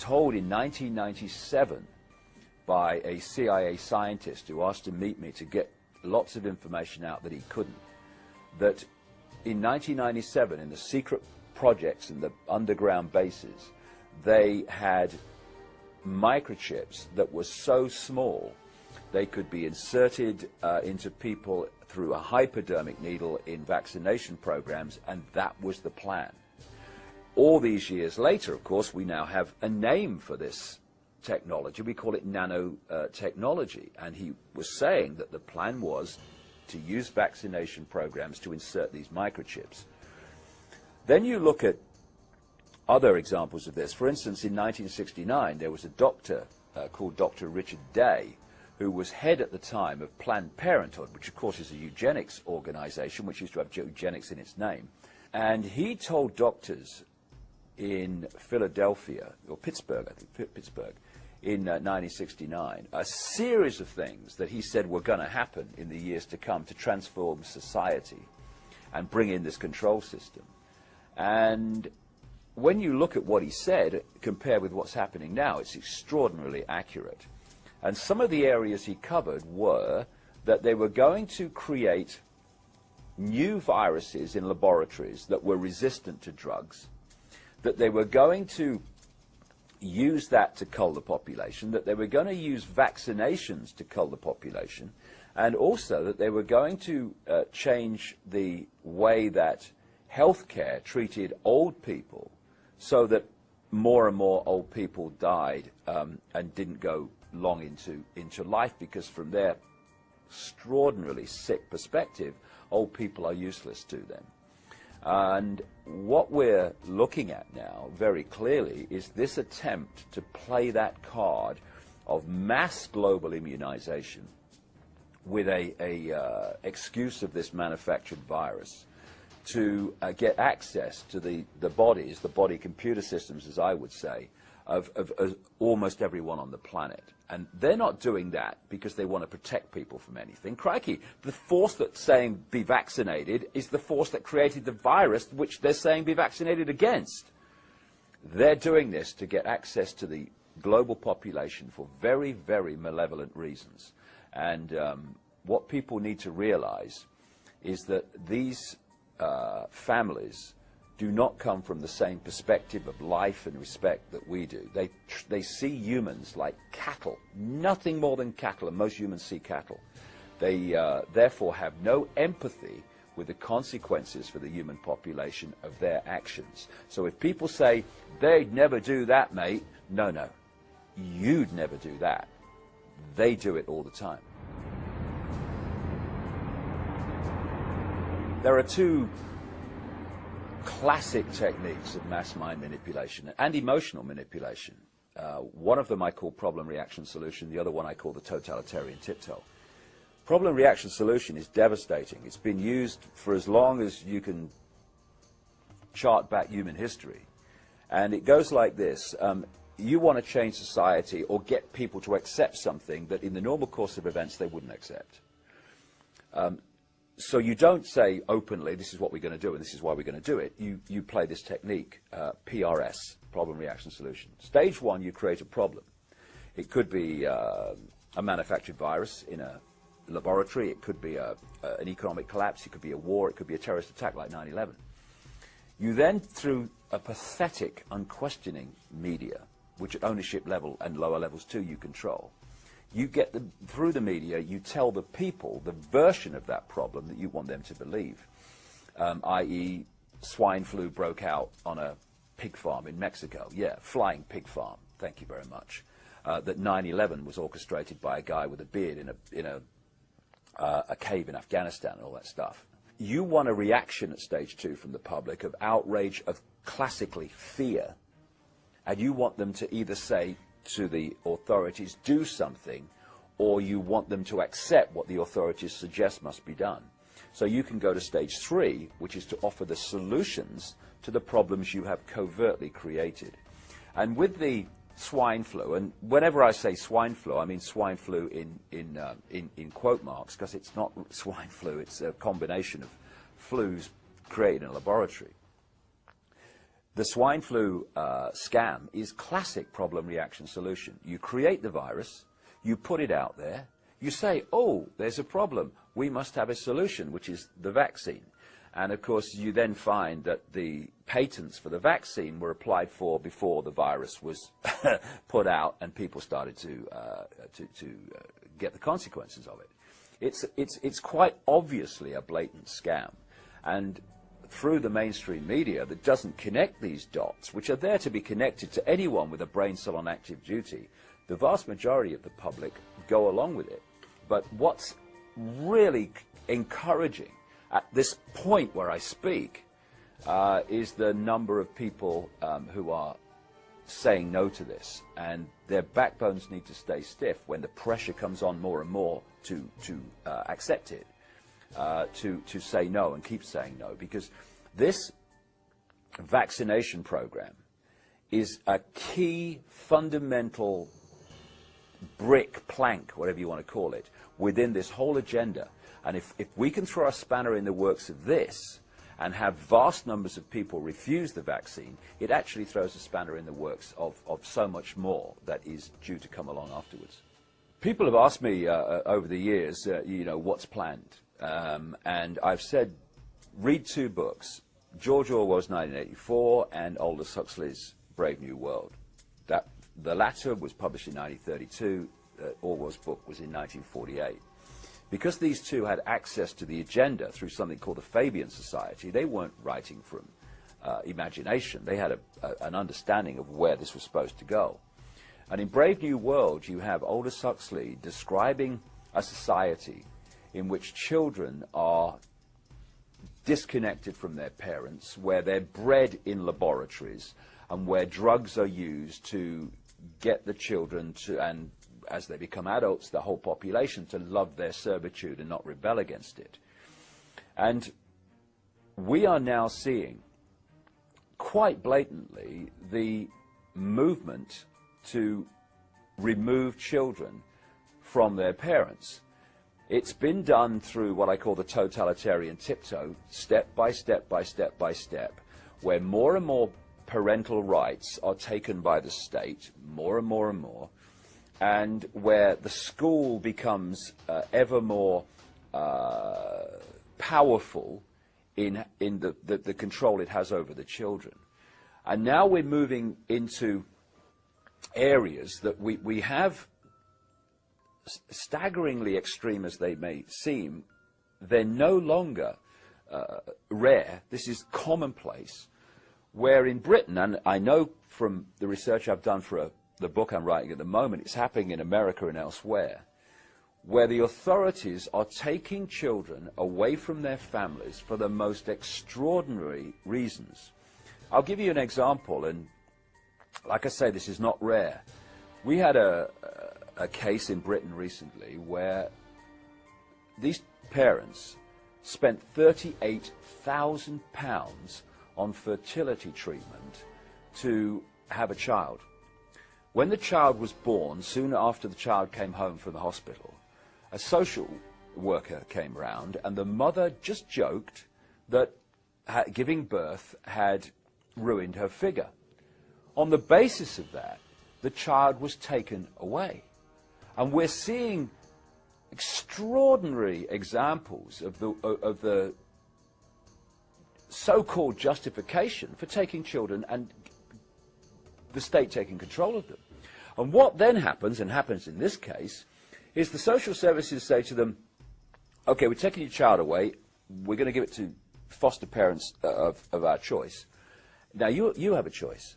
told in 1997 by a CIA scientist who asked to meet me to get lots of information out that he couldn't, that in 1997, in the secret projects in the underground bases, they had microchips that were so small they could be inserted into people through a hypodermic needle in vaccination programs, and that was the plan. All these years later, of course, we now have a name for this technology. We call it nanotechnology, and he was saying that the plan was to use vaccination programs to insert these microchips. Then you look at other examples of this. For instance, in 1969, there was a doctor called Dr. Richard Day, who was head at the time of Planned Parenthood, which of course is a eugenics organization, which used to have eugenics in its name. And he told doctors in Philadelphia, or Pittsburgh, I think, Pittsburgh, in 1969, a series of things that he said were going to happen in the years to come to transform society and bring in this control system. And when you look at what he said, compared with what's happening now, it's extraordinarily accurate. And some of the areas he covered were that they were going to create new viruses in laboratories that were resistant to drugs, that they were going to use that to cull the population, that they were going to use vaccinations to cull the population, and also that they were going to change the way that healthcare treated old people, so that more and more old people died and didn't go long into life, because from their extraordinarily sick perspective, old people are useless to them. And what we're looking at now very clearly is this attempt to play that card of mass global immunization with a excuse of this manufactured virus to get access to the bodies, the body computer systems, as I would say, of almost everyone on the planet. And they're not doing that because they want to protect people from anything. Crikey, the force that's saying be vaccinated is the force that created the virus which they're saying be vaccinated against. They're doing this to get access to the global population for very, very malevolent reasons. And what people need to realize is that these families do not come from the same perspective of life and respect that we do. They see humans like cattle, nothing more than cattle, and most humans see cattle. They therefore have no empathy with the consequences for the human population of their actions. So if people say, they'd never do that, mate, no, no, you'd never do that. They do it all the time. There are two classic techniques of mass mind manipulation and emotional manipulation. One of them I call problem, reaction, solution. The other one I call the totalitarian tiptoe. Problem, reaction, solution is devastating. It's been used for as long as you can chart back human history. And it goes like this. You want to change society or get people to accept something that in the normal course of events they wouldn't accept. So you don't say openly, this is what we're going to do and this is why we're going to do it. You play this technique, PRS, problem, reaction, solution. Stage one, you create a problem. It could be a manufactured virus in a laboratory. It could be an economic collapse. It could be a war. It could be a terrorist attack like 9/11. You then, through a pathetic, unquestioning media, which at ownership level and lower levels too you control, you get through the media, you tell the people the version of that problem that you want them to believe, i.e. swine flu broke out on a pig farm in Mexico. Yeah, flying pig farm, thank you very much. That 9/11 was orchestrated by a guy with a beard in a cave in Afghanistan and all that stuff. You want a reaction at stage two from the public of outrage, of classically fear, and you want them to either say to the authorities, do something, or you want them to accept what the authorities suggest must be done. So you can go to stage three, which is to offer the solutions to the problems you have covertly created. And with the swine flu, and whenever I say swine flu, I mean swine flu in quote marks, because it's not swine flu, it's a combination of flus created in a laboratory. The swine flu scam is classic problem reaction solution. You create the virus, you put it out there, you say, oh, there's a problem, we must have a solution, which is the vaccine. And of course, you then find that the patents for the vaccine were applied for before the virus was put out, and people started to get the consequences of it. It's quite obviously a blatant scam, and through the mainstream media that doesn't connect these dots, which are there to be connected to anyone with a brain cell on active duty, the vast majority of the public go along with it. But what's really encouraging at this point where I speak is the number of people who are saying no to this, and their backbones need to stay stiff when the pressure comes on more and more to accept it, to say no and keep saying no, because this vaccination program is a key fundamental brick, plank, whatever you want to call it, within this whole agenda. And if we can throw a spanner in the works of this and have vast numbers of people refuse the vaccine, it actually throws a spanner in the works of so much more that is due to come along afterwards. People have asked me over the years, you know, what's planned? And I've said, read two books, George Orwell's 1984 and Aldous Huxley's Brave New World. The latter was published in 1932, Orwell's book was in 1948. Because these two had access to the agenda through something called the Fabian Society, they weren't writing from imagination. They had an understanding of where this was supposed to go. And in Brave New World, you have Aldous Huxley describing a society in which children are disconnected from their parents, where they're bred in laboratories, and where drugs are used to get the children to, and as they become adults, the whole population, to love their servitude and not rebel against it. And we are now seeing quite blatantly the movement to remove children from their parents. It's been done through what I call the totalitarian tiptoe, step by step by step by step, where more and more parental rights are taken by the state, more and more and more, and where the school becomes ever more powerful in the control it has over the children. And now we're moving into areas that we have, staggeringly extreme as they may seem, they're no longer rare. This is commonplace, where in Britain, and I know from the research I've done for the book I'm writing at the moment, it's happening in America and elsewhere, where the authorities are taking children away from their families for the most extraordinary reasons. I'll give you an example, and like I say, this is not rare. We had a case in Britain recently where these parents spent £38,000 on fertility treatment to have a child. When the child was born, soon after the child came home from the hospital, a social worker came round, and the mother just joked that giving birth had ruined her figure. On the basis of that, the child was taken away. And we're seeing extraordinary examples of the so-called justification for taking children and the state taking control of them. And what then happens, and happens in this case, is the social services say to them, okay, we're taking your child away, we're going to give it to foster parents of our choice. Now you have a choice.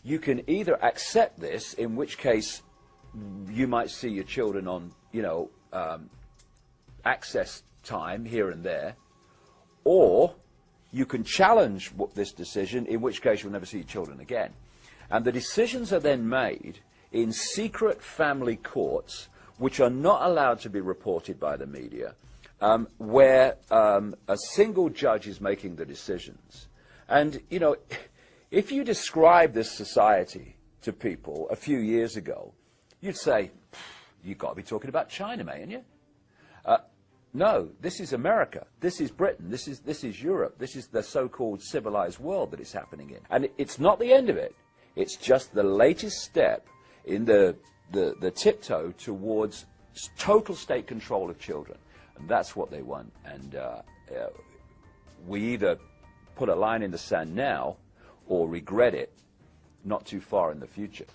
You can either accept this, in which case you might see your children on, you know, access time here and there, or you can challenge this decision, in which case you'll never see your children again. And the decisions are then made in secret family courts, which are not allowed to be reported by the media, where a single judge is making the decisions. And, you know, if you describe this society to people a few years ago, you'd say, you've got to be talking about China, mate, ain't you? no, this is America, this is Britain, this is Europe, this is the so-called civilized world that it's happening in. And it's not the end of it, it's just the latest step in the tiptoe towards total state control of children. And that's what they want. And we either put a line in the sand now or regret it not too far in the future.